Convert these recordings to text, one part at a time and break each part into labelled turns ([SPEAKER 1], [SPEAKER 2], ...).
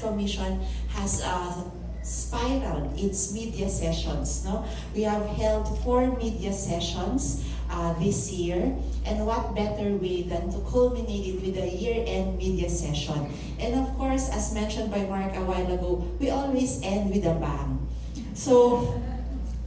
[SPEAKER 1] Sixth Commission has spiraled its media sessions. No, we have held 4 media sessions this year, and what better way than to culminate it with a year-end media session? And of course, as mentioned by Mark a while ago, we always end with a bang. So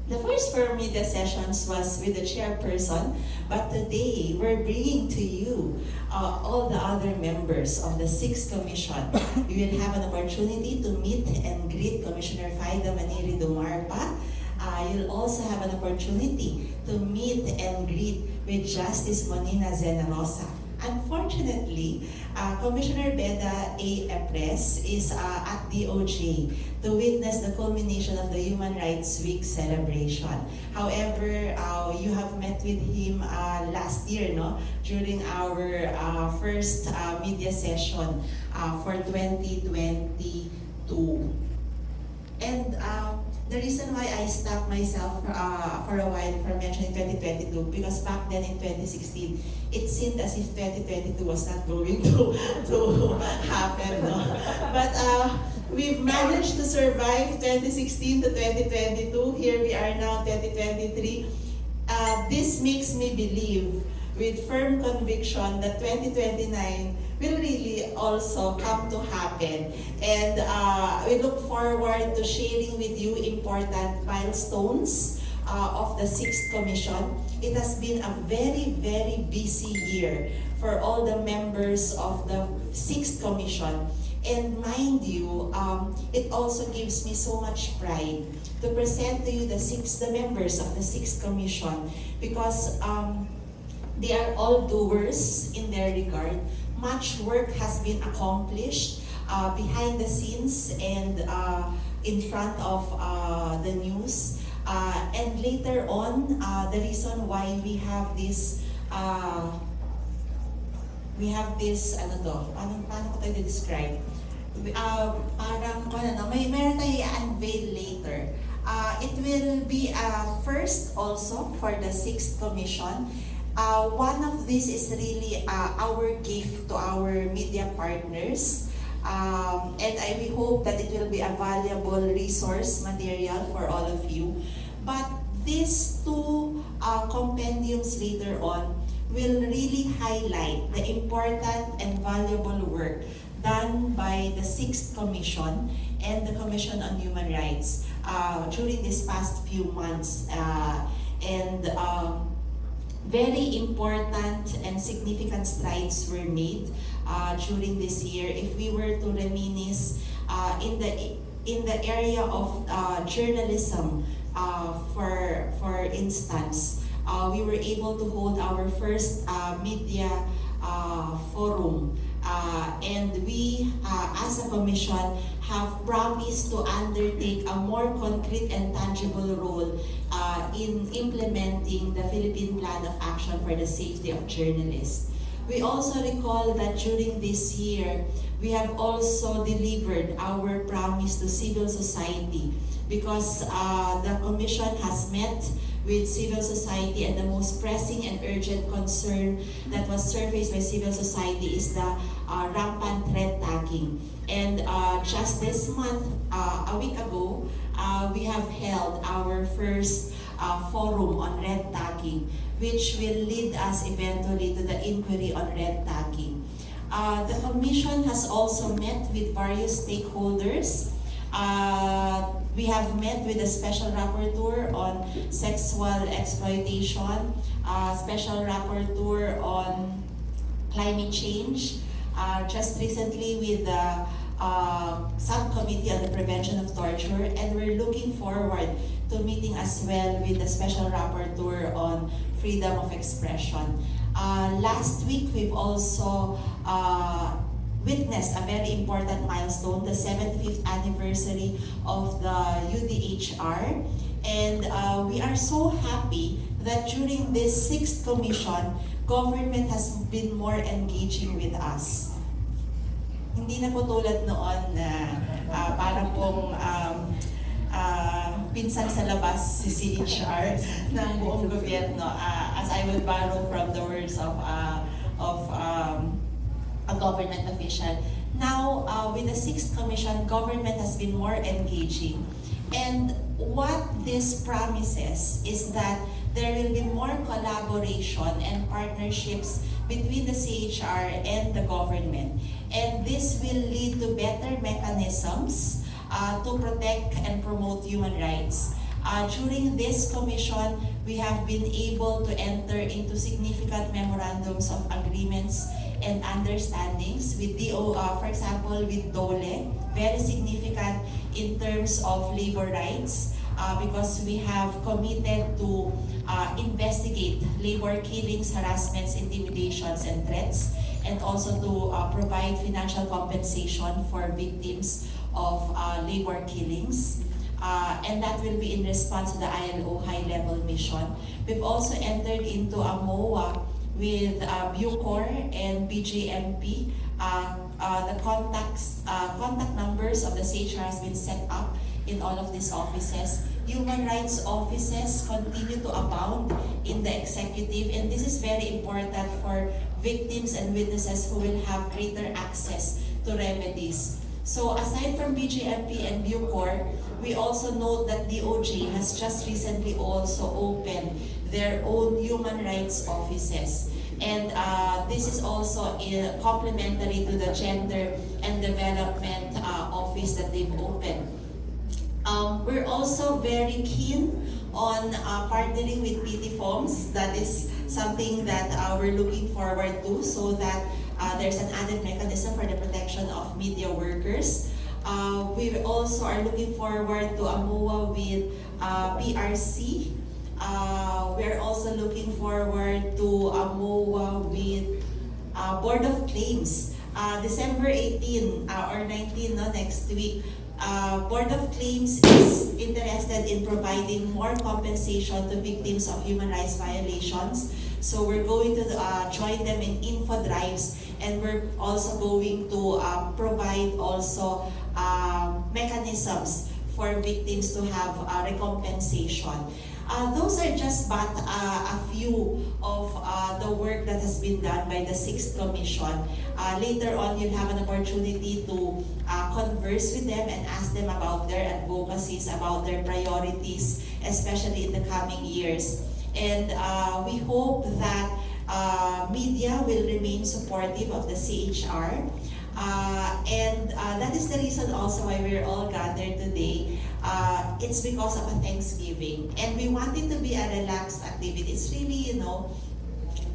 [SPEAKER 1] the first 4 media sessions was with the chairperson, but today we're bringing to you all the other members of the Sixth Commission. You will have an opportunity to meet and greet Commissioner Faida Maniri Dumarpa. You'll also have an opportunity to meet and greet with Justice Monina Zenarosa. Unfortunately, Commissioner Beda A. Epres is at DOJ to witness the culmination of the Human Rights Week celebration. However, you have met with him last year, no, during our first media session for 2022. And the reason why I stopped myself for a while from mentioning 2022, because back then in 2016, it seemed as if 2022 was not going to happen. No? But we've managed to survive 2016 to 2022. Here we are now, 2023. This makes me believe with firm conviction that 2029 will really also come to happen. And we look forward to sharing with you important milestones of the Sixth Commission. It has been a very, very busy year for all the members of the Sixth Commission. And mind you, it also gives me so much pride to present to you the members of the Sixth Commission, because they are all doers in their regard. Much work has been accomplished behind the scenes and in front of the news. And later on, the reason why we have this, ano to, paano ko tayo describe? Parang, meron tayo i-unveil later. It will be first also for the Sixth Commission. One of these is really our gift to our media partners. And we hope that it will be a valuable resource material for all of you. But these 2 compendiums later on will really highlight the important and valuable work done by the Sixth Commission and the Commission on Human Rights during these past few months. Very important and significant strides were made during this year. If we were to reminisce in the area of journalism, for instance, we were able to hold our first media forum, and we as a commission have promised to undertake a more concrete and tangible role in implementing the Philippine Plan of Action for the Safety of Journalists. We also recall that during this year, we have also delivered our promise to civil society, because the Commission has met with civil society, and the most pressing and urgent concern that was surfaced by civil society is the rampant red tagging. And just this month, a week ago, we have held our first forum on red tagging, which will lead us eventually to the inquiry on red tagging. The Commission has also met with various stakeholders. We have met with the Special Rapporteur on Sexual Exploitation, Special Rapporteur on Climate Change, just recently with the Subcommittee on the Prevention of Torture, and we're looking forward to meeting as well with the Special Rapporteur on Freedom of Expression. Last week, we've also witnessed a very important milestone, the 75th anniversary of the UDHR. And we are so happy that during this 6th Commission, government has been more engaging with us. Hindi na po tulad noon na parang pong pinsan sa labas si CHR ng buong gobyerno, as I would borrow from the words of a government official. Now, with the 6th Commission, government has been more engaging. And what this promises is that there will be more collaboration and partnerships between the CHR and the government. And this will lead to better mechanisms to protect and promote human rights. During this commission, we have been able to enter into significant memorandums of agreements and understandings with for example, with DOLE, very significant in terms of labor rights because we have committed to investigate labor killings, harassments, intimidations, and threats, and also to provide financial compensation for victims of labor killings. And that will be in response to the ILO high-level mission. We've also entered into a MOA with Bucor and BJMP. The contact numbers of the CHR has been set up in all of these offices. Human rights offices continue to abound in the executive, and this is very important for victims and witnesses who will have greater access to remedies. So aside from BJMP and Bucor, we also note that DOJ has just recently also opened their own human rights offices. And this is also complementary to the Gender and Development Office that they've opened. We're also very keen on partnering with PTFOMS. That is something that we're looking forward to, so that there's an added mechanism for the protection of media workers. We also are looking forward to a MOA with PRC. We're also looking forward to a MOA with Board of Claims. December 18 or 19, next week, Board of Claims is interested in providing more compensation to victims of human rights violations. So we're going to join them in info drives, and we're also going to provide also mechanisms for victims to have recompensation. Those are just but a few of the work that has been done by the 6th Commission. Later on, you'll have an opportunity to converse with them and ask them about their advocacies, about their priorities, especially in the coming years. And we hope that media will remain supportive of the CHR. And that is the reason also why we're all gathered today. It's because of a Thanksgiving. And we want it to be a relaxed activity. It's really,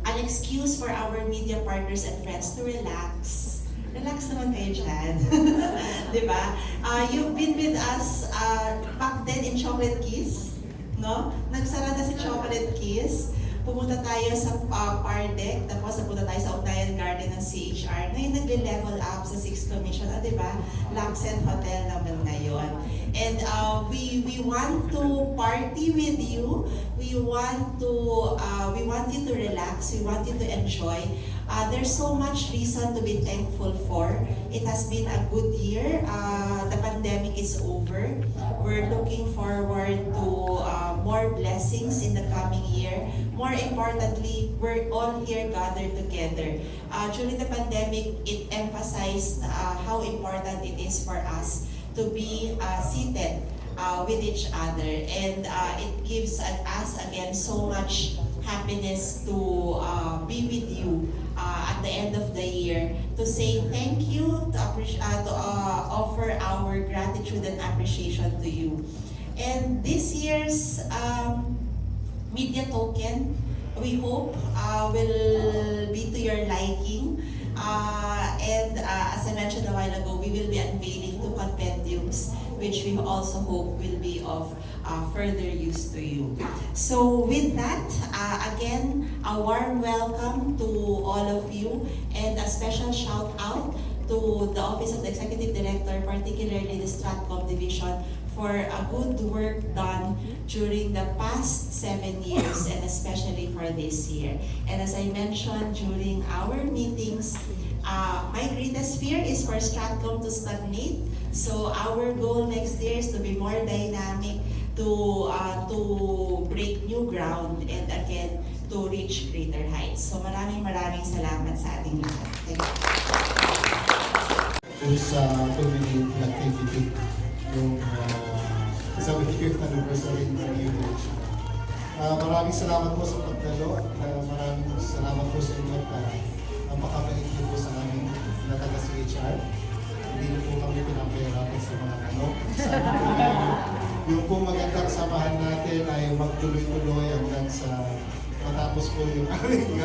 [SPEAKER 1] an excuse for our media partners and friends to relax. Relax naman kayo dyan. Diba? You've been with us back then in Chocolate Kiss. No? Nagsara na si Chocolate Kiss. Pumunta tayo sa Pardeck, tapos napunta tayo sa Ugnayan Garden ng CHR. Ngayon nag-level up sa 6th Commission, diba? Luxen Hotel naman ngayon. And we want to party with you. We want you to relax. We want you to enjoy. There's so much reason to be thankful for. It has been a good year. The pandemic is over. We're looking forward to more blessings in the coming year. More importantly, we're all here gathered together. During the pandemic, it emphasized how important it is for us to be seated with each other. And it gives us, again, so much happiness to be with you at the end of the year, to say thank you, to offer our gratitude and appreciation to you. And this year's media token, we hope will be to your liking. And as I mentioned a while ago, we will be unveiling 2 compendiums, which we also hope will be of further use to you. So with that, again, a warm welcome to all of you, and a special shout out to the Office of the Executive Director, particularly the Stratcom Division, for a good work done during the past 7 years, and especially for this year. And as I mentioned during our meetings, my greatest fear is for Stratcom to stagnate. So our goal next year is to be more dynamic, to break new ground, and again, to reach greater heights. So maraming salamat sa ating lahat. Thank you.
[SPEAKER 2] whose culminating activity yung 75th anniversary ng UH. Maraming salamat po sa pagdalo. Maraming salamat po sa inyo at napakabait niyo po sa amin na taga-CHR. Hindi niyo po kami pinapahirapan sa mga tanong. Yung po magandang samahan natin ay magtuloy-tuloy hanggang sa matapos po yung aming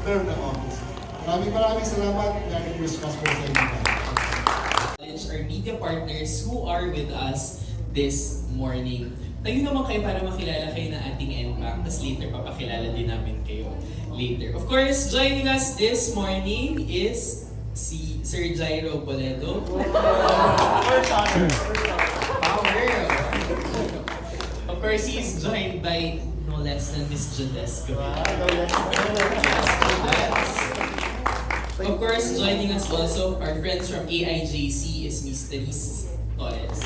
[SPEAKER 2] term ng office. Maraming salamat. Merry Christmas po sa inyo.
[SPEAKER 3] Our media partners who are with us this morning. Tayo naman kayo para makilala kayo ng ating NBank, tapos later papakilala din namin kayo later. Of course, joining us this morning is si Sir Jairo Boledo. Power! Of course, he is joined by no less than Miss Jodesco. Of course, joining us also, our friends from AIJC is Miss Therese Torres.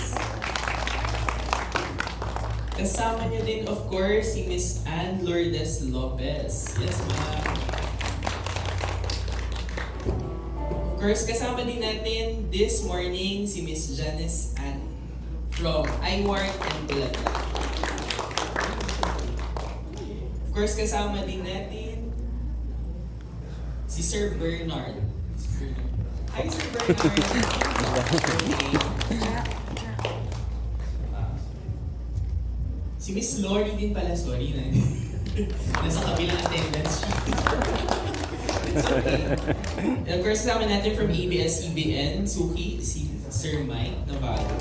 [SPEAKER 3] Kasama niyo din, of course, si Miss Ann Lourdes Lopez. Yes, ma'am. Of course, kasama din natin this morning si Miss Janice Ann from iWark and Bulacan. Of course, kasama din natin si Sir Bernard. Hi, Sir Bernard. Okay. Si Miss Lori din pala, sorry na. Nasa kabilang attendance sheet. It's okay. And of course, kasama natin from ABS-CBN, Suki, si Sir Mike Navarro.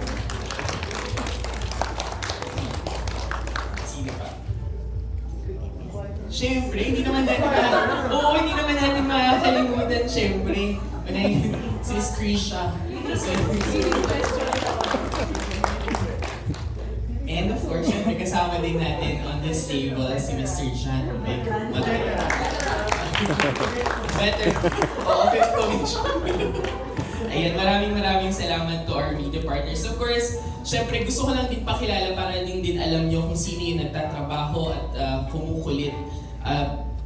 [SPEAKER 3] Sino pa? Siyempre, hindi naman natin makakalimutan, siyempre. Si Miss Krisha. And of course, syempre kasama din natin on this table si Mr. John Beck. Better. Oo, fifth coach. Ayan, maraming salamat to our media partners. Of course, syempre gusto ko lang din pakilala para din alam nyo kung sino yung nagtatrabaho at kumukulit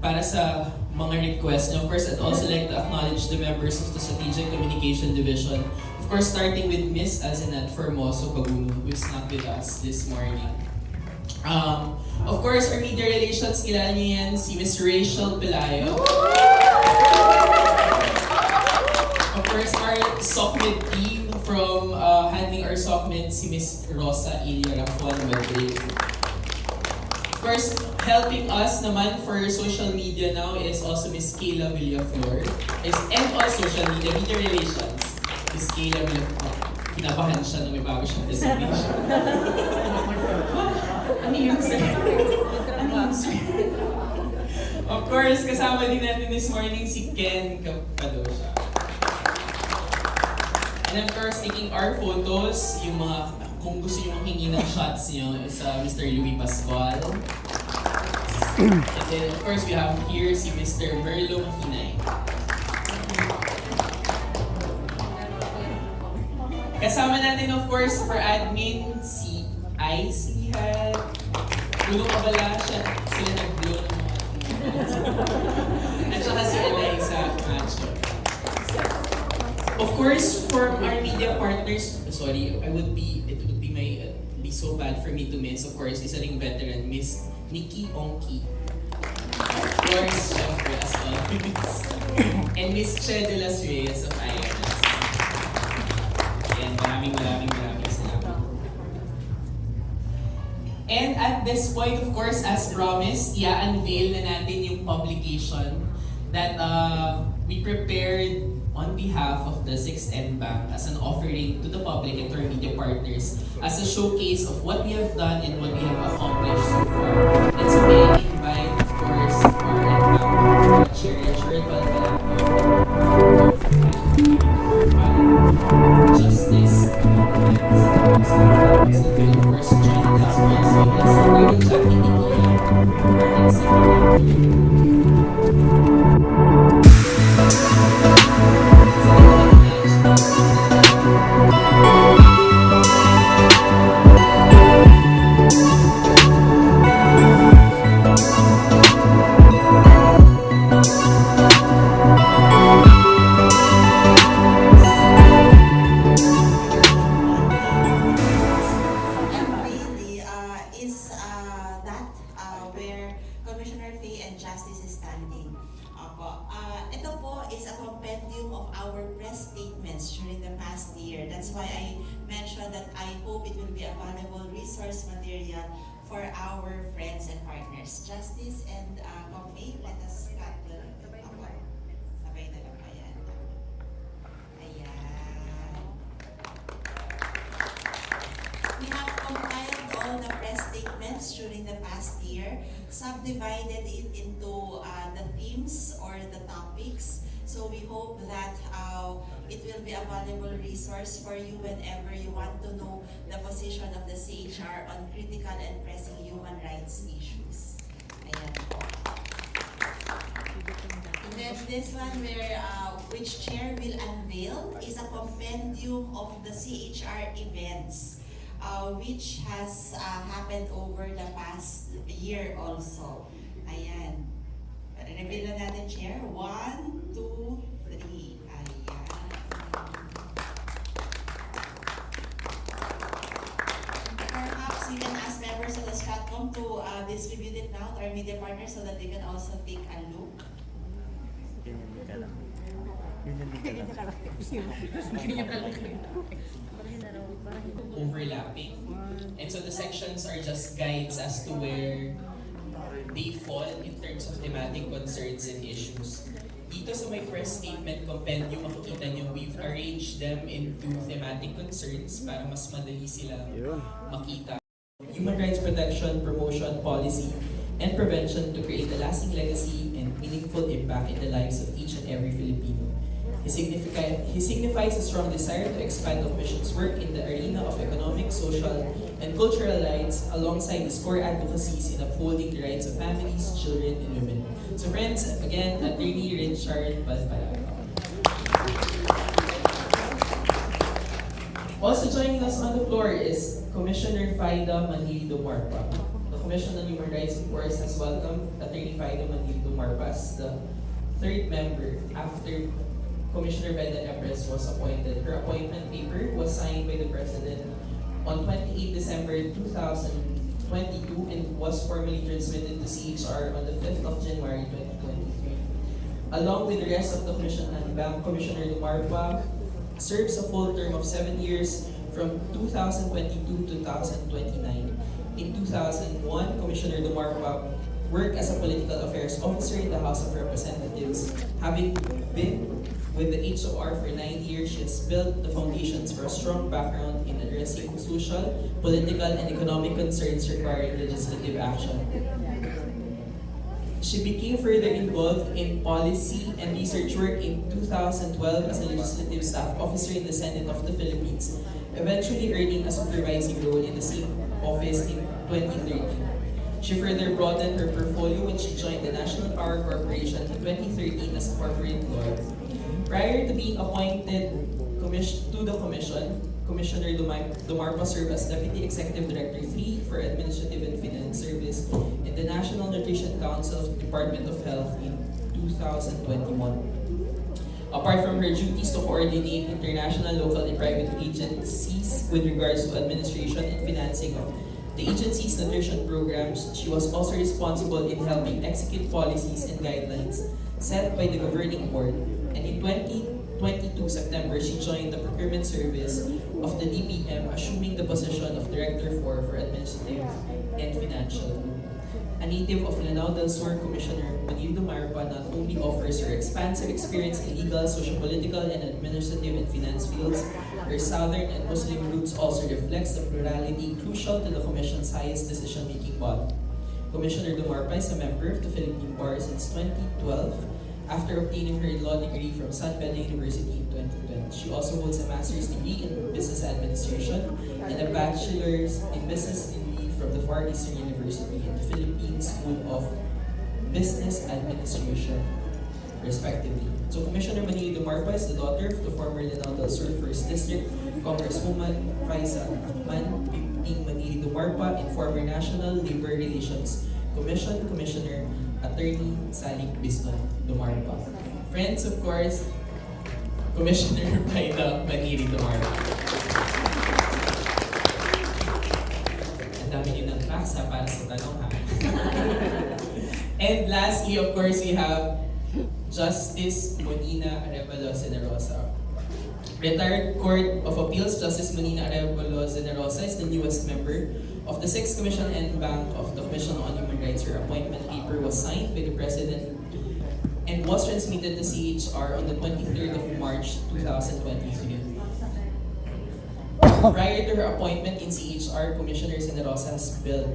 [SPEAKER 3] para sa mga requests nyo. Of course, I'd also like to acknowledge the members of the Strategic Communication Division. Of course, starting with Miss Azenat Formoso Paguno, who's not with us this morning. Of course, our media relations, kilala niyo yan, si Miss Rachel Pelayo. Of course, our SOCMED team from handling our SOCMED, si Miss Rosa Ilia Rafuan Madrid. Of course, helping us naman for social media now is also Miss Kayla Villaflor. And also social media relations. Miss Kayla Villaflor. Kinabahan siya nung may bago siyang designation. Ano yung Of course, kasama din natin this morning si Ken Capadosha. And of course, taking our photos, yung mga, kung gusto nyo makingi ng shots nyo, is Mr. Louis Pascual. And then, of course, we have here si Mr. Merlo Mahinay. Kasama natin, of course, for admin, si IC Hat. Gulo ka bala siya, sila nag-blow ng mga at saka si Eliza Macho. Of course, for our media partners, sorry, it would be so bad for me to miss, of course, isa ring veteran, Miss Nikki Ongki. Of course, syempre, as always. And Miss Che de las Reyes of IMS. And maraming salamat. And at this point, of course, as promised, i-unveil na natin yung publication that we prepared on behalf of the 6th NBank as an offering to the public and to our media partners as a showcase of what we have done and what we have accomplished so far. And so may I invite, of course, our NBank chair, Chertal Justice, and of course, joining us also is Lady Jackie Nikia, our executive.
[SPEAKER 1] That's why I mentioned that I hope it will be a valuable resource material for our friends and partners. Justice and Coffee, let us cut the sabay na lang. Ayan. Ayan. We have compiled all the press statements during the past year, subdivided it into the themes or the topics. So we hope that it will be a valuable resource for you whenever you want to know the position of the CHR on critical and pressing human rights issues. Ayan po. And then this one where which chair will unveil is a compendium of the CHR events which has happened over the past year also. Ayan. Reveal na natin, Chair. 1, 2, 3. Ayan. Perhaps we can ask members of the STRATCOM to distribute it now to our media partners so that they can also take a look.
[SPEAKER 3] Overlapping. And so the sections are just guides as to where they fall in terms of thematic concerns and issues. Dito sa may press statement compendium, makikita nyo, we've arranged them into thematic concerns para mas madali sila makita. Human rights protection, promotion, policy, and prevention to create a lasting legacy and meaningful impact in the lives of each and every Filipino. He signifies a strong desire to expand the Commission's work in the arena of economic, social, and cultural rights alongside his core advocacies in upholding the rights of families, children, and women. So friends, again, Attorney Richard Balpalaga. Also joining us on the floor is Commissioner Faida Manilido Marpa. The Commission on Human Rights, of course, has welcomed Attorney Faida Manilido Marpa as the third member after Commissioner Beda Ebres was appointed. Her appointment paper was signed by the President on 28 December 2022 and was formally transmitted to CHR on the 5th of January 2023. Along with the rest of the Commission, Commissioner Dumarpa serves a full term of 7 years from 2022 to 2029. In 2001, Commissioner Dumarpa worked as a political affairs officer in the House of Representatives. Having been with the HOR for 9 years, she has built the foundations for a strong background in addressing social, political, and economic concerns requiring legislative action. She became further involved in policy and research work in 2012 as a legislative staff officer in the Senate of the Philippines, eventually earning a supervising role in the same office in 2013. She further broadened her portfolio when she joined the National Power Corporation in 2013 as a corporate lawyer. Prior to being appointed to the Commission, Commissioner Dumarpa served as Deputy Executive Director 3 for Administrative and Finance Service in the National Nutrition Council of the Department of Health in 2021. Apart from her duties to coordinate international, local, and private agencies with regards to administration and financing of the agency's nutrition programs, she was also responsible in helping execute policies and guidelines set by the governing board. And in 2022 September, she joined the procurement service of the DBM, assuming the position of Director 4 for Administrative and Financial. A native of Lanao del Sur, Commissioner Manilido Marpa not only offers her expansive experience in legal, socio-political, and administrative and finance fields, her Southern and Muslim roots also reflects the plurality crucial to the Commission's highest decision-making body. Commissioner Dumarpa is a member of the Philippine Bar since 2012, after obtaining her law degree from San Beda University in 2020. She also holds a master's degree in business administration and a bachelor's in business degree from the Far Eastern University and the Philippine School of Business Administration, respectively. So Commissioner Manilido Marpa is the daughter of the former Lanao del Sur 1st District Congresswoman Faisa Man Ping Manilido Marpa and former National Labor Relations Commission Commissioner Attorney Salik Bisnon Dumarpa. Friends, of course, Commissioner Faida Manilido Dumarpa. Ang dami niyo ng facts para sa tanong ha. And lastly, of course, we have Justice Monina Arevalo Cinerosa. Retired Court of Appeals Justice Molina Arevalo Zenerosa is the newest member of the 6th Commission and Bank of the Commission on Human Rights. Her appointment paper was signed by the President and was transmitted to CHR on the 23rd of March 2023. Prior to her appointment in CHR, Commissioner Zenerosa has built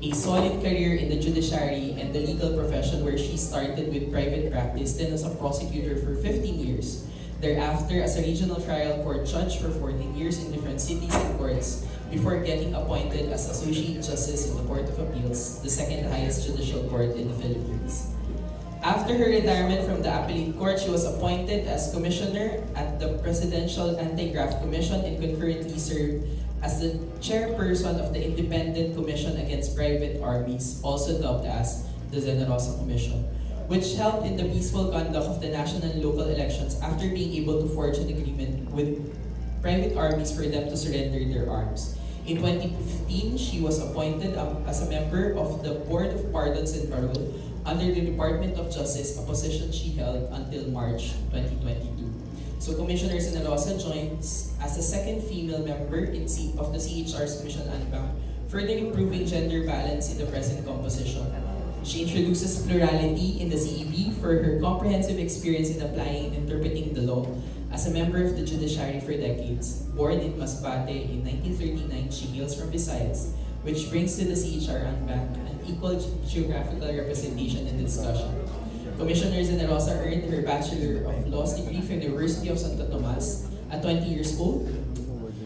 [SPEAKER 3] a solid career in the judiciary and the legal profession, where she started with private practice, then as a prosecutor for 15 years. Thereafter, as a regional trial court judge for 14 years in different cities and courts, before getting appointed as Associate Justice in the Court of Appeals, the second highest judicial court in the Philippines. After her retirement from the Appellate Court, she was appointed as Commissioner at the Presidential Anti-Graft Commission and concurrently served as the chairperson of the Independent Commission Against Private Armies, also dubbed as the Zenerosa Commission, which helped in the peaceful conduct of the national and local elections after being able to forge an agreement with private armies for them to surrender their arms. In 2015, she was appointed as a member of the Board of Pardons and Parole under the Department of Justice, a position she held until March 2022. So Commissioner Zenerosa joins as the second female member of the CHR's Commission on Bank, further improving gender balance in the present composition. She introduces plurality in the CEB for her comprehensive experience in applying and interpreting the law. As a member of the judiciary for decades, born in Masbate in 1939, she hails from Visayas, which brings to the CHR Bank an equal geographical representation in the discussion. Commissioner Zenerosa earned her Bachelor of Laws degree from the University of Santo Tomas at 20 years old.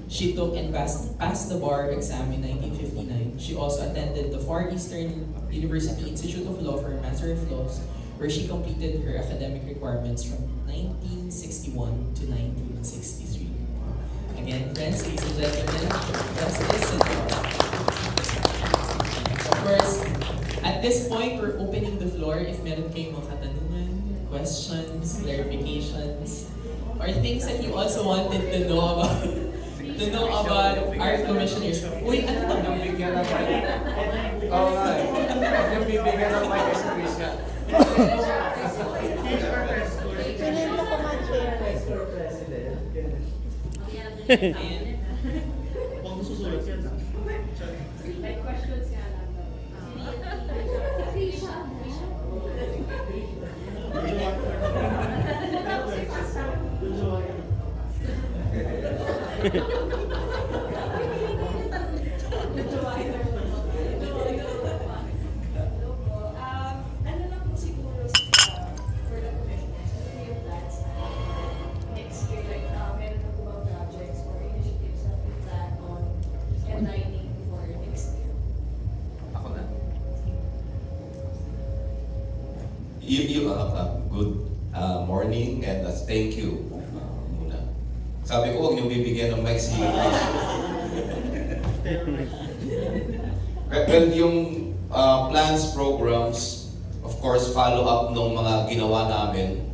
[SPEAKER 3] She took and passed the bar exam in 1959. She also attended the Far Eastern University Institute of Law for a Master of Laws, where she completed her academic requirements from 1961 to 1963. Again, friends, ladies and gentlemen, Justice Zenerosa. Of course, at this point, we're opening the floor if meron kayong mga katanungan, questions, clarifications, or things that you also wanted to know about our commissioners. Uy, ano to?
[SPEAKER 4] Bigyan ng mic. Oo nga eh. Yung bibigyan ng mic is Christian.
[SPEAKER 5] Pinin mo ko ma-chair.
[SPEAKER 3] Ayan.
[SPEAKER 5] May questions nga lang. Ano lang po siguro for the commissioners, ano yung plans next year? Like, meron na po bang projects or initiatives that we plan on enlightening for next year?
[SPEAKER 3] Ako na.
[SPEAKER 6] Good morning and thank you muna. Sabi ko, huwag niyo bibigyan ng mic si Well, yung plans, programs, of course, follow up ng mga ginawa namin.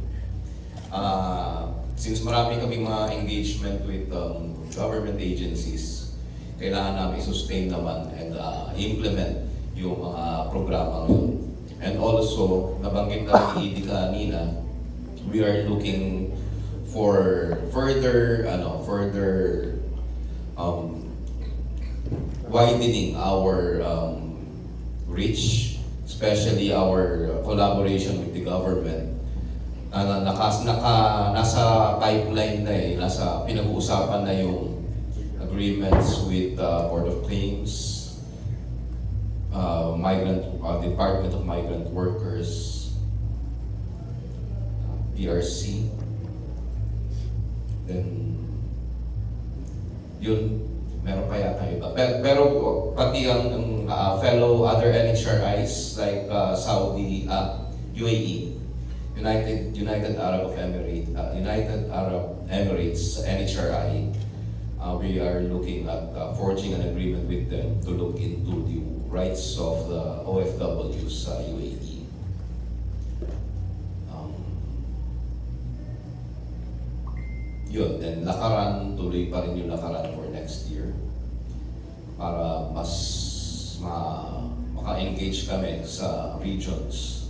[SPEAKER 6] Since marami kami mga engagement with government agencies, kailangan namin sustain naman and implement yung mga programa ngayon. And also, nabanggit na ni Edie kanina, we are looking for further widening our reach, especially our collaboration with the government. Nasa pipeline na nasa pinag-uusapan na yung agreements with Board of Claims, Department of Migrant Workers, PRC, then yun, meron pa yata iba. Pero pati ang fellow other NHRIs like Saudi, UAE, United Arab Emirates, NHRI, we are looking at forging an agreement with them to look into the rights of the OFWs sa UAE. Yun, then lakaran, tuloy pa rin yung lakaran for next year para mas maka-engage kami sa regions,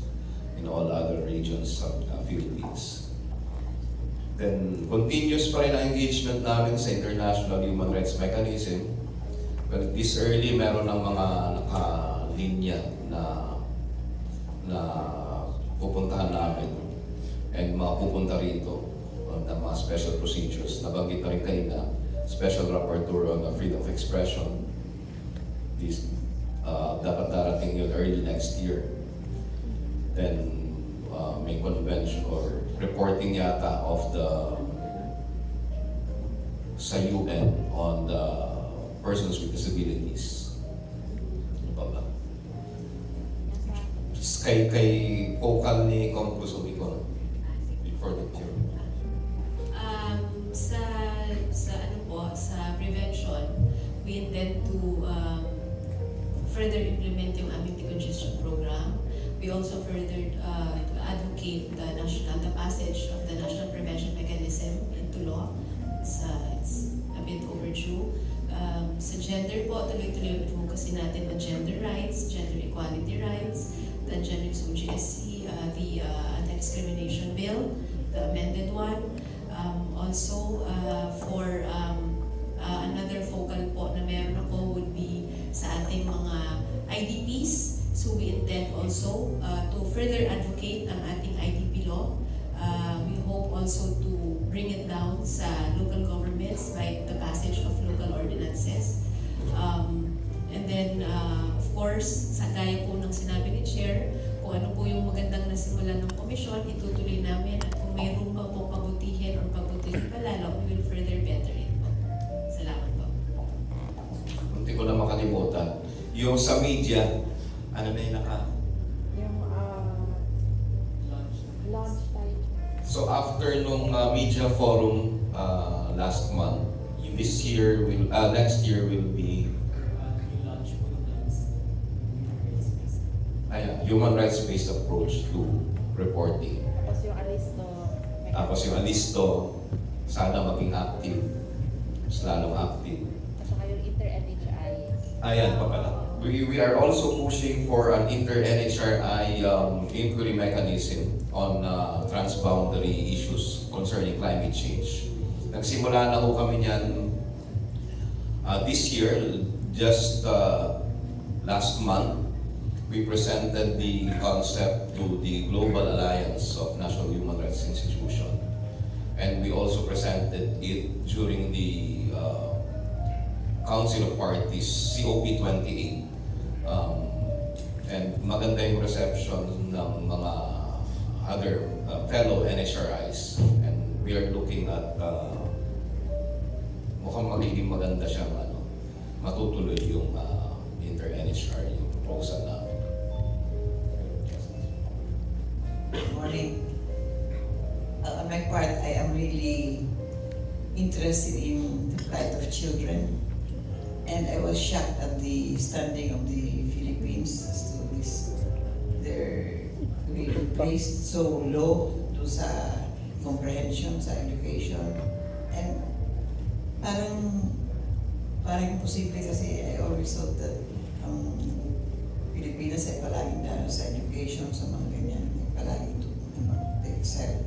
[SPEAKER 6] in all other regions of Philippines. Then, continuous pa rin ang engagement namin sa International Human Rights Mechanism. Well, this early, meron ng mga nakalinya na pupuntahan namin and mga pupunta rito ng mga special procedures. Nabanggit na rin kanina, Special Rapporteur on Freedom of Expression. This, dapat darating yun early next year. Then, may convention or reporting yata of sa UN on the persons with disabilities. Ano pa ba? Kay vocal ni Congress Ubicon before the cure.
[SPEAKER 7] Sa prevention, we intend to further implement yung aming decongestion program. We also further advocate the passage of the National Prevention Mechanism into law. It's a bit overdue. Sa gender po, tuloy-tuloy ang advocacy natin on gender rights, gender equality rights, the gender GSC, the anti-discrimination bill, the amended one. Also, for another focal po na meron ako would be sa ating mga IDPs. So we intend also to further advocate ang ating IDP law. We hope also to bring it down sa local governments by the passage of local ordinances. And then, of course, sa gaya po ng sinabi ni Chair, kung ano po yung magandang nasimulan ng komisyon, itutuloy namin at kung mayroon pa po pabutihin or pabutihin pa lalo, we will further better it po. Salamat po.
[SPEAKER 6] Hindi ko na makalimutan. Yung sa media, ano na yung
[SPEAKER 8] Yung launch tayo.
[SPEAKER 6] So after nung media forum last month, this year will next year will be human rights-based approach to reporting.
[SPEAKER 8] Tapos yung Alisto.
[SPEAKER 6] Tapos yung Alisto, sana maging active, mas lalong active.
[SPEAKER 8] At saka yung inter-NHI.
[SPEAKER 6] Ayan pa pala. We are also pushing for an inter-NHRI inquiry mechanism on transboundary issues concerning climate change. Nagsimula na ho kami niyan this year, just last month. We presented the concept to the Global Alliance of National Human Rights Institution. And we also presented it during the Council of Parties, COP28. And maganda yung reception ng mga other fellow NHRIs. And we are looking at mukhang magiging maganda siyang matutuloy yung inter-NHR, yung proposal namin.
[SPEAKER 9] Good morning. On my part, I am really interested in the plight of children. And I was shocked at the standing of the Philippines as to this. They're really placed so low to sa comprehension, sa education. And parang imposible kasi I always thought that ang Pilipinas ay palaging dahil sa education, sa mga ganyan, ay palaging to excel.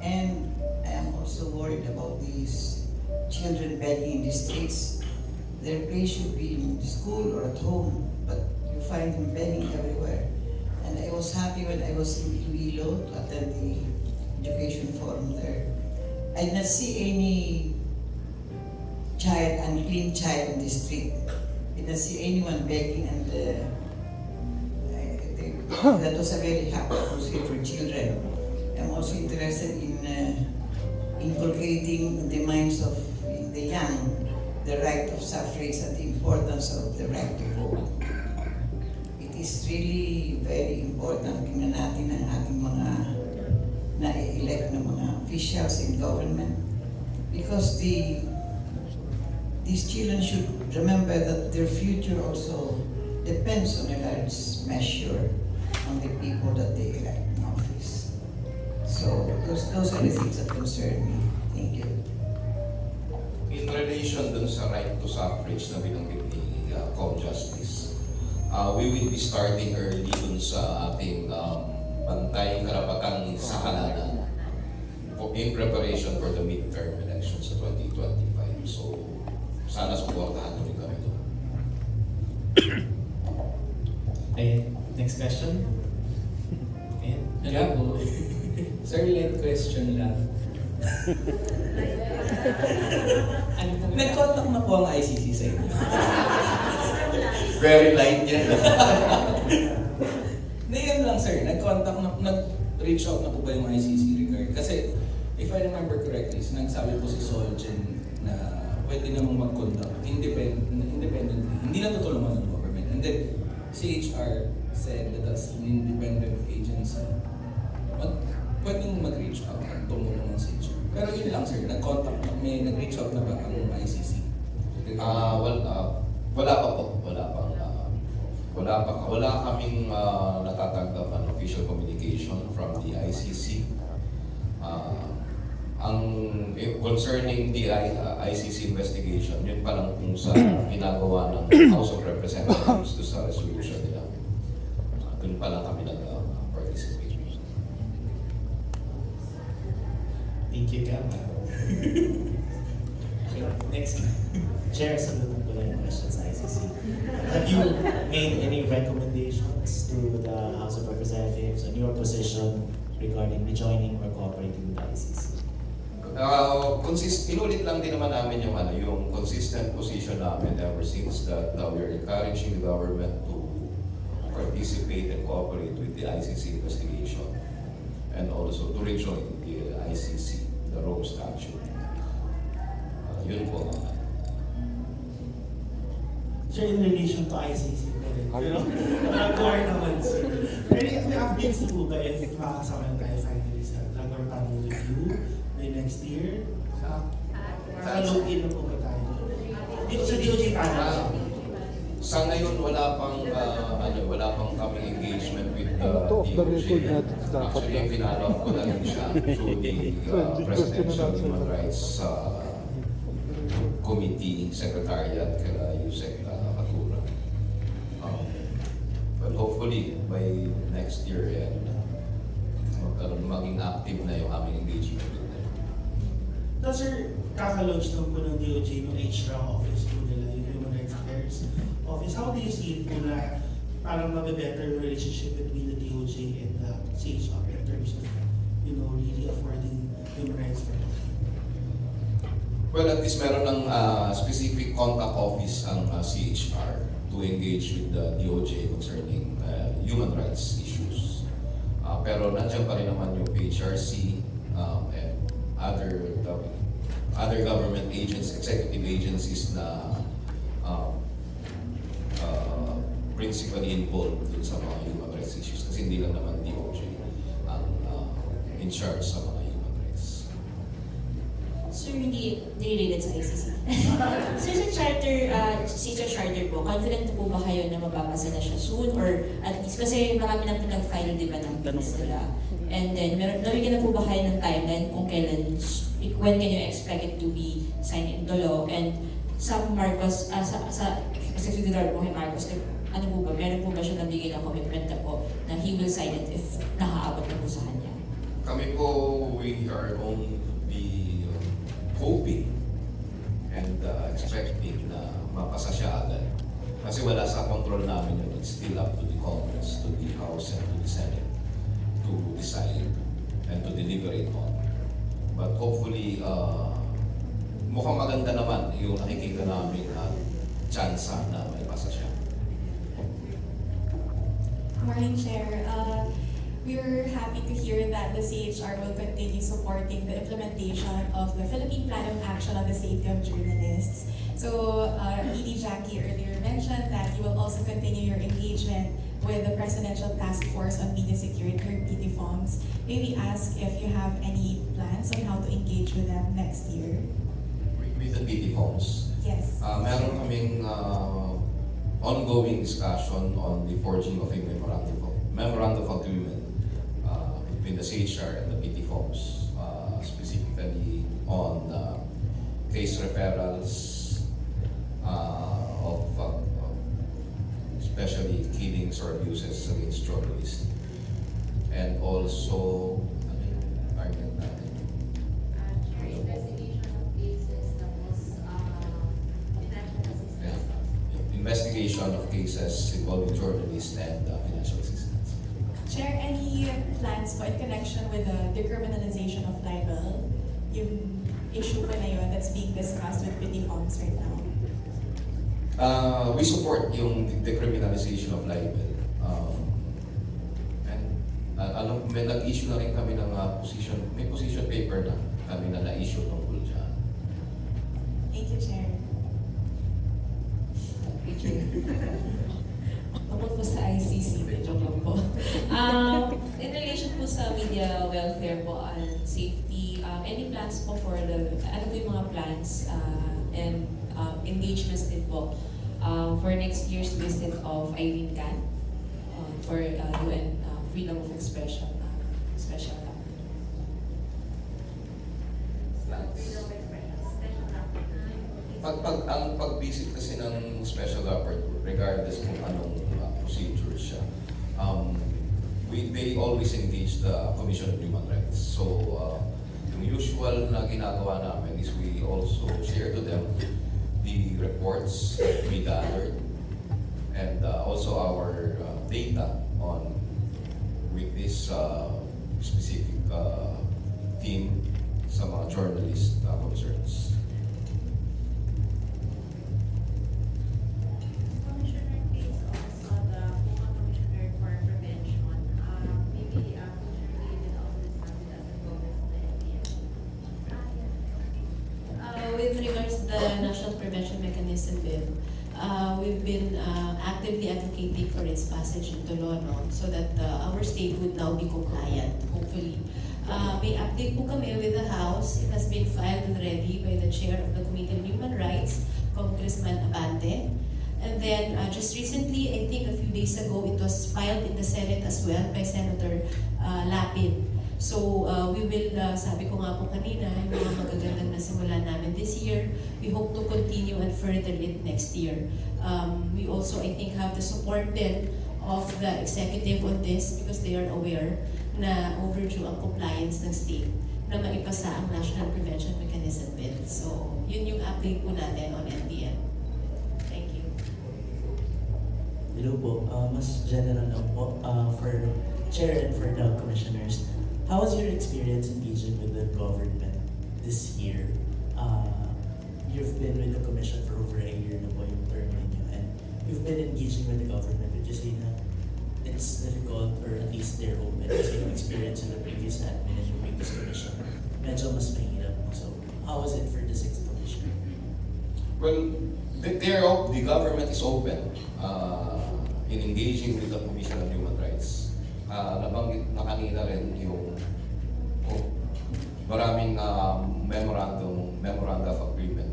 [SPEAKER 9] And I am also worried about these children begging in the streets. Their place should be in school or at home, but you find them begging everywhere. And I was happy when I was in Iloilo to attend the education forum there. I did not see any unclean child in the street. I did not see anyone begging, and that was a very happy atmosphere for children. I'm also interested in inculcating in the minds of the young the right of suffrage and the importance of the right to vote. It is really very important. Tingnan natin ang ating mga na-elect na mga officials in government, because these children should remember that their future also depends on a large measure on the people that they elect in office. So those are the things that concern me. Thank you.
[SPEAKER 6] In relation dun sa right to suffrage na binanggit ni Com-Justice, we will be starting early dun sa ating pantay karapatan sa Canada in preparation for the midterm elections sa 2025. So, sana supportahan nyo rin kami doon.
[SPEAKER 3] Ayan, next question. Ayan,
[SPEAKER 4] Hello po. Sir, light question lang.
[SPEAKER 3] ano po?
[SPEAKER 4] Nag-contact na po ang ICC sa inyo.
[SPEAKER 6] Very light yan.
[SPEAKER 4] Ngayon lang sir, nag-reach out na po ba yung ICC regard? Kasi if I remember correctly, nagsabi po si Solgen na pwede namang mag-conduct independently, hindi na tutulungan ng government. And then CHR said that as an independent agency, pwedeng mag-reach out at tumulong ng CHR. Pero yun lang sir, nag-reach out na ba ang ICC?
[SPEAKER 6] Wala pa po. Wala kaming natatanggap ng official communication from the ICC. Concerning the ICC investigation, yun pa lang kung sa ginagawa ng House of Representatives to sa resolution nila. Doon pa lang kami nag-participate.
[SPEAKER 3] Thank you, Gab. Next.
[SPEAKER 10] Chair, salutan ko lang yung question sa ICC. Have you made any recommendations to the House of Representatives on your position regarding rejoining or cooperating with the ICC?
[SPEAKER 6] Inulit lang din naman namin yung consistent position namin ever since that we're encouraging the government to participate and cooperate with the ICC investigation and also to rejoin the ICC, the Rome Statute. Yun po.
[SPEAKER 10] Sir, in relation to ICC, pero nag-core naman sir. Pero may updates po ba if makakasama na tayo finally sa drug or panel review by next year? Sa login na po ba tayo? Dito sa DOJ panel.
[SPEAKER 6] Sa ngayon wala pang kaming engagement with the DOJ. Actually, pinalog ko na rin siya through the Presidential Human Rights Committee Secretariat kala Yusek Katura. But hopefully by next year maging active na yung aming engagement with them.
[SPEAKER 10] No, sir, kaka-launch lang po ng DOJ ng HRAM office po nila, yung Human Rights Affairs office. How do you see it po na parang mabe-better relationship between the DOJ and the CHR in terms of, really affording human rights for them?
[SPEAKER 6] Well, at least meron ng specific contact office ang CHR to engage with the DOJ concerning human rights issues. Pero nandiyan pa rin naman yung PHRC and other government agencies, executive agencies na principally involved dun sa mga human rights issues kasi hindi lang naman DOJ ang in charge sa mga human rights.
[SPEAKER 11] Sir, hindi related sa ICC. Sir, sa charter, CHR charter po, confident po ba kayo na mababasa na siya soon? Or at least, kasi marami na pinag-file, di ba, ng bills nila. And then, nabigyan na po ba kayo ng timeline kung kailan, when can you expect it to be signed into law? And sa Marcos, sa Secretary po kay Marcos, ano po ba, meron po ba siya nabigay ng commitment na po na he will sign it if nakaabot na po sa kanya?
[SPEAKER 6] Kami po, we are only hoping and expecting na mapasa siya agad. Kasi wala sa control namin yun. It's still up to the Congress, to the House, and to the Senate to decide and to deliberate on. But hopefully, mukhang maganda naman yung nakikita namin chance na may pasa siya.
[SPEAKER 5] Morning, Chair. We're happy to hear that the CHR will continue supporting the implementation of the Philippine Plan of Action on the Safety of Journalists. So, ED Jackie earlier mentioned that you will also continue your engagement with the Presidential Task Force on Media Security, or PTFOMS. Maybe ask if you have any plans on how to engage with them next year.
[SPEAKER 6] With the PTFOMS.
[SPEAKER 5] Yes.
[SPEAKER 6] Meron kaming ongoing discussion on the forging of a memorandum of agreement between the CHR and the PTFOMS, specifically on case referrals of especially killings or abuses against journalists, and also target natin investigation of cases involving journalists and financial assistance.
[SPEAKER 5] Chair, any plans po in connection with the decriminalization of libel? Yung issue po na yun that's being discussed with Petty Fonds right now.
[SPEAKER 6] We support yung decriminalization of libel. May nag-issue na rin kami ng may position paper na kami na na-issue tungkol dyan.
[SPEAKER 5] Thank you, Chair.
[SPEAKER 11] Tungkol po sa ICC, joke lang po. In relation po sa media welfare po and safety, any plans po for ano po yung mga plans and engagements din po for next year's visit of Irene Gan for UN Freedom of Expression special
[SPEAKER 6] Ang pag-visit kasi ng special rapporteur, regardless kung anong procedure siya, they always engage the Commission on Human Rights. So, yung usual na ginagawa namin is we also share to them the reports that we gathered and also our data on with this specific team sa mga journalist concerns.
[SPEAKER 8] Commissioner, please also the Puma Commissioner for Prevention. Maybe Commissioner David also discussed it as a progress of the NPM.
[SPEAKER 7] With regards to the National Prevention Mechanism Bill, we've been actively advocating for its passage into law, no? So that our state would now be compliant, hopefully. May update po kami with the House. It has been filed already by the Chair of the Committee on Human Rights, Congressman Abante. And then just recently, I think a few days ago, it was filed in the Senate as well by Senator Lapid. So we will, sabi ko nga po kanina, yung mga magagandang nasimula namin this year, we hope to continue and further it next year. We also, I think, have the support then of the executive on this because they are aware na overdue ang compliance ng state na maipasa ang National Prevention Mechanism Bill. So, yun yung update po natin on NPM. Thank you.
[SPEAKER 12] Hello po, mas general lang po for Chair and for the Commissioners. How was your experience engaging with the government this year? You've been with the Commission for over a year na po yung term ninyo and you've been engaging with the government. Would you say na it's difficult or at least they're open kasi yung experience in the previous admin and yung previous Commission medyo mas mahirap. So, how was it for the 6th Commission?
[SPEAKER 6] Well, the government is open in engaging with the Commission on Human Rights. Nabanggit na kanina rin yung maraming memoranda of agreement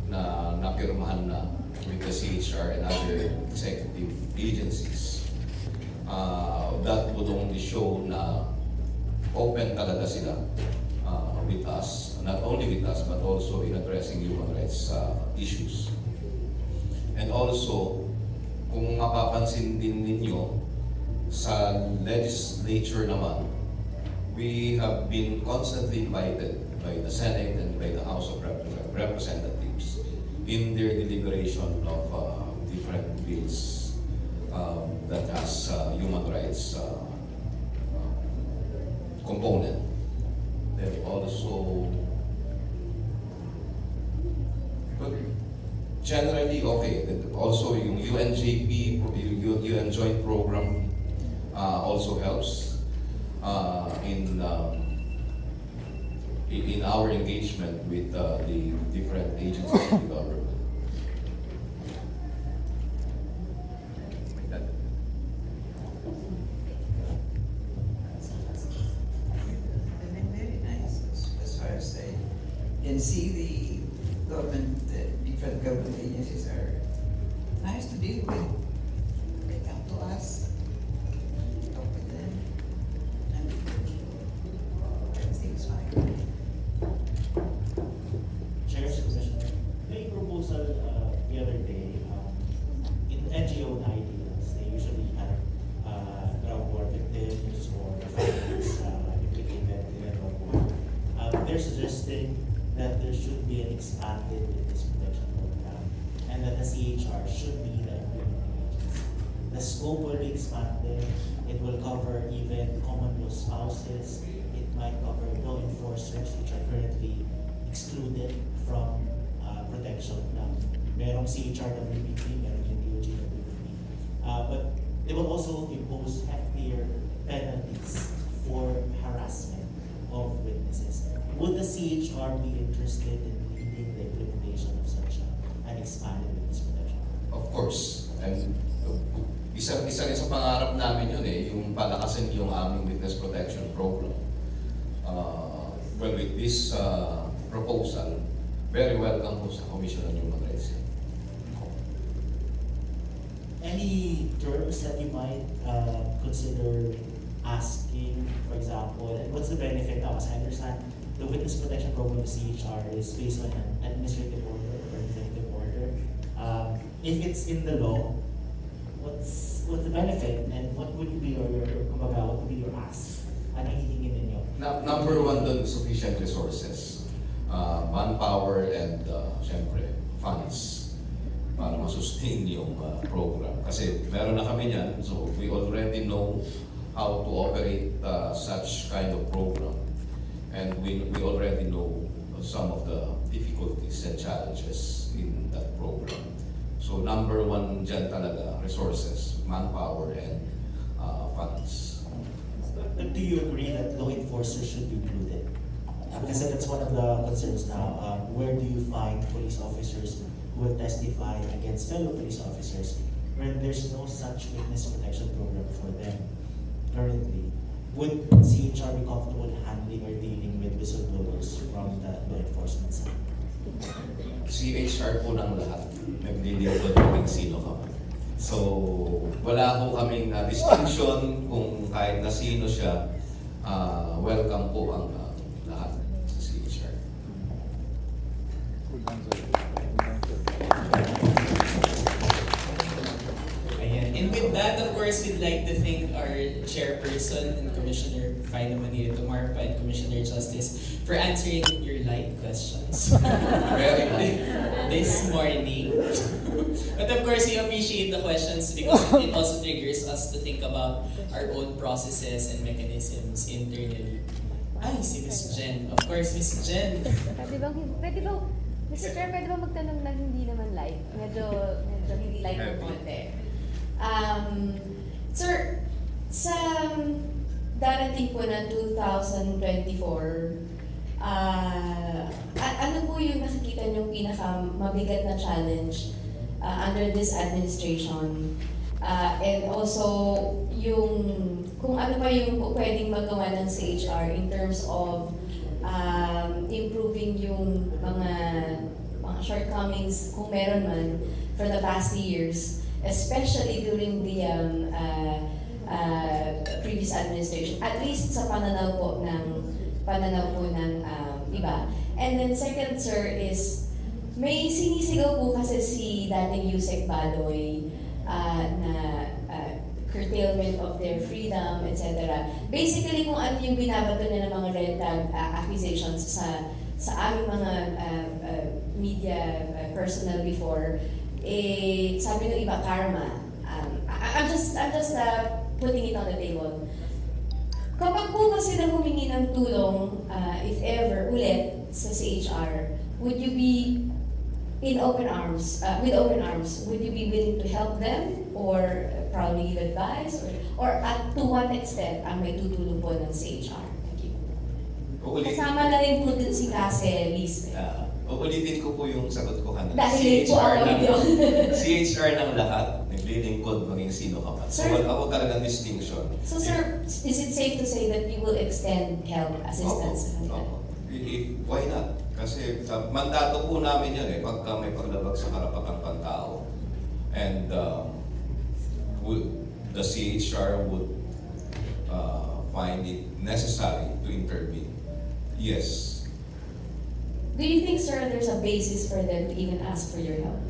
[SPEAKER 6] na napirmahan na with the CHR and other executive agencies. That would only show na open talaga sila with us, not only with us, but also in addressing human rights issues. And also, kung mapapansin din ninyo, sa legislature naman, we have been constantly invited by the Senate and by the House of Representatives in their deliberation of different bills that has human rights component. Then also, but generally okay. Also, yung UNJP, UN Joint Program also helps in our engagement with the different agencies of the government.
[SPEAKER 9] Very nice as far as I can see the different government agencies are nice to deal with. They come to us, talk with them, and everything's fine.
[SPEAKER 13] Chair's position. May proposal the other day in NGO ideas, they usually have drug war victims or families implicated in a drug war. They're suggesting that there should be an expanded witness protection program and that the CHR should be the implementing agency. The scope will be expanded. It will cover even common law spouses. It might cover law enforcers which are currently excluded from protection. Merong CHRWP, merong yung DOJWP. But it will also impose heftier penalties for harassment of witnesses. Would the CHR be interested in leading the implementation of such an expanded witness protection?
[SPEAKER 6] Of course. And isa rin sa pangarap namin yun yung palakasin yung aming witness protection program. Well, with this proposal, very welcome po sa Commission on Human Rights.
[SPEAKER 13] Any terms that you might consider asking, for example, and what's the benefit now? As I understand, the witness protection program of CHR is based on an administrative order or executive order. If it's in the law, what's the benefit and what would be your kumbaga, what would be your ask? Ano hihingin ninyo?
[SPEAKER 6] Number one doon, sufficient resources. Manpower and syempre, funds para ma-sustain yung program. Kasi meron na kami yan, so we already know how to operate such kind of program. And we already know some of the difficulties and challenges in that program. So number one dyan talaga, resources, manpower, and funds.
[SPEAKER 13] But do you agree that law enforcers should be included? Kasi that's one of the concerns now. Where do you find police officers who will testify against fellow police officers when there's no such witness protection program for them currently? Would CHR be comfortable handling or dealing with whistleblowers from the law enforcement side?
[SPEAKER 6] CHR po ng lahat. Naglilingkod kung sino ka man. So, wala po kaming distinction kung kahit na sino siya. Welcome po ang lahat sa CHR.
[SPEAKER 3] Ayan. And with that, of course, we'd like to thank our chairperson and Commissioner Faina Manila Tumarpa and Commissioner Justice for answering your light questions
[SPEAKER 6] Very good.
[SPEAKER 3] this morning. But of course, we appreciate the questions because it also triggers us to think about our own processes and mechanisms internally. Ay, si Miss Jen. Of course, Miss Jen.
[SPEAKER 8] Pwede ba, Mr. Chair, pwede ba magtanong na hindi naman live? Medyo hindi live ng konti.
[SPEAKER 11] Sir, sa darating po ng 2024, ano po yung nakikita niyong pinaka-mabigat na challenge under this administration? And also, kung ano pa yung pwedeng magawa ng CHR in terms of improving yung mga shortcomings, kung meron man, for the past years, especially during the previous administration, at least sa pananaw po ng iba. And then second, sir, is may sinisigaw po kasi si dating Yusek Badoy na curtailment of their freedom, etc. Basically, kung ano yung binabato niya ng mga red tag accusations sa aming mga media personnel before, sabi ng iba, karma. I'm just putting it on the table. Kapag po ba sila humingi ng tulong, if ever, ulit sa CHR, would you be with open arms? Would you be willing to help them or probably give advice? Or to what extent ang may tutulong po ng CHR? Thank you. Kasama na rin po din si Kase Liz.
[SPEAKER 6] Uulitin ko po yung sagot ko kanina.
[SPEAKER 11] Dahil po ako yun.
[SPEAKER 6] CHR ng lahat, naglilingkod maging sino ka man. So
[SPEAKER 11] Sir,
[SPEAKER 6] wala ako talagang distinction.
[SPEAKER 11] So sir, is it safe to say that you will extend help, assistance?
[SPEAKER 6] Why not? Kasi mandato po namin yan pagka may paglabag sa karapatang pantao. And the CHR would find it necessary to intervene. Yes.
[SPEAKER 11] Do you think, sir, there's a basis for them to even ask for your help?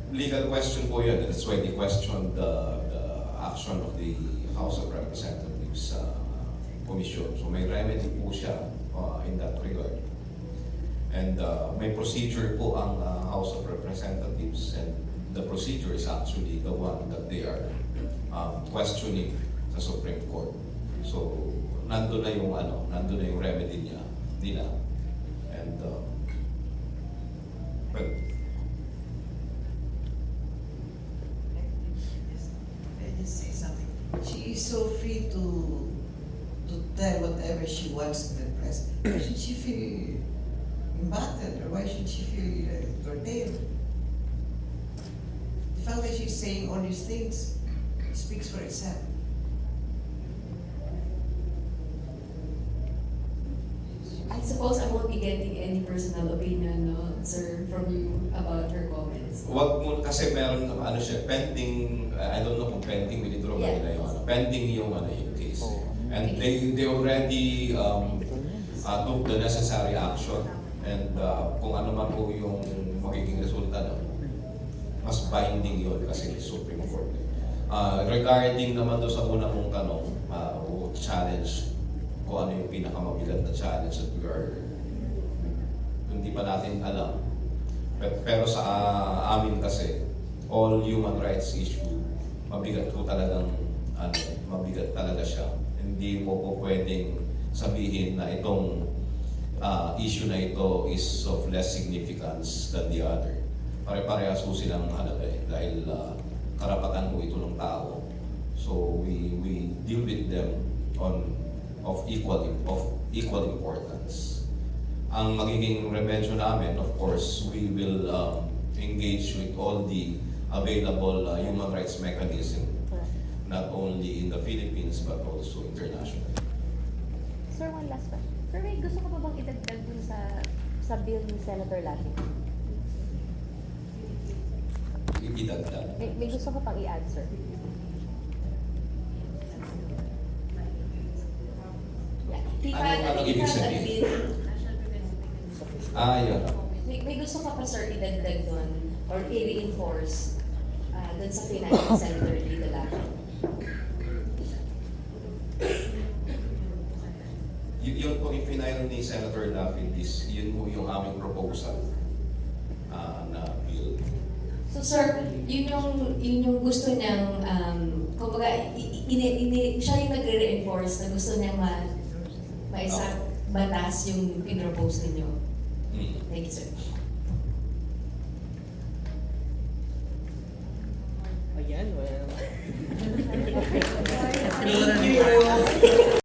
[SPEAKER 6] Legal question po yan. That's why they questioned the action of the House of Representatives Commission. So may remedy po siya in that regard. And may procedure po ang House of Representatives representatives, and the procedure is actually the one that they are questioning sa Supreme Court. So, nandun na yung remedy nila. And, well,
[SPEAKER 9] Let me just say something. She is so free to tell whatever she wants to the press. Why should she feel embattled, or why should she feel curtailed? The fact that she's saying all these things speaks for itself.
[SPEAKER 7] I suppose I won't be getting any personal opinion, no, sir, from you about her comments.
[SPEAKER 6] wag mo, kasi meron pending, I don't know kung pending, withdraw ba nila yung pending yung case. And they already took the necessary action, and kung ano man po yung magiging resulta nun, mas binding yun kasi Supreme Court. Regarding naman doon sa una mong tanong, o challenge, kung ano yung pinakamabigat na challenge that we are, hindi pa natin alam. Pero sa amin kasi, all human rights issue, mabigat po talagang, mabigat talaga siya. Hindi mo po pwedeng sabihin na itong issue na ito is of less significance than the other. Pare-parehas po silang halaga dahil karapatan po ito ng tao. So we deal with them of equal importance. Ang magiging remedyo namin, of course, we will engage with all the available human rights mechanism, not only in the Philippines but also internationally.
[SPEAKER 14] Sir, one last question. Sir, may gusto ko pa bang idagdag dun sa bill ni Senator Lafi?
[SPEAKER 6] Idagdag.
[SPEAKER 14] May gusto ko pang i-add, sir.
[SPEAKER 6] Anong ibig sabihin? Yun.
[SPEAKER 7] May gusto ka pa, sir, idagdag doon or i-reinforce doon sa final ni Senator Lito Lafi?
[SPEAKER 6] Yun po yung final ni Senator Lafi, yun po yung aming proposal na bill.
[SPEAKER 7] So sir, yun yung gusto niyang, kumbaga, siya yung nagre-reinforce na gusto niyang maisang batas yung pinropose ninyo. Thank you, sir.
[SPEAKER 12] Ayan, well.
[SPEAKER 3] Thank you.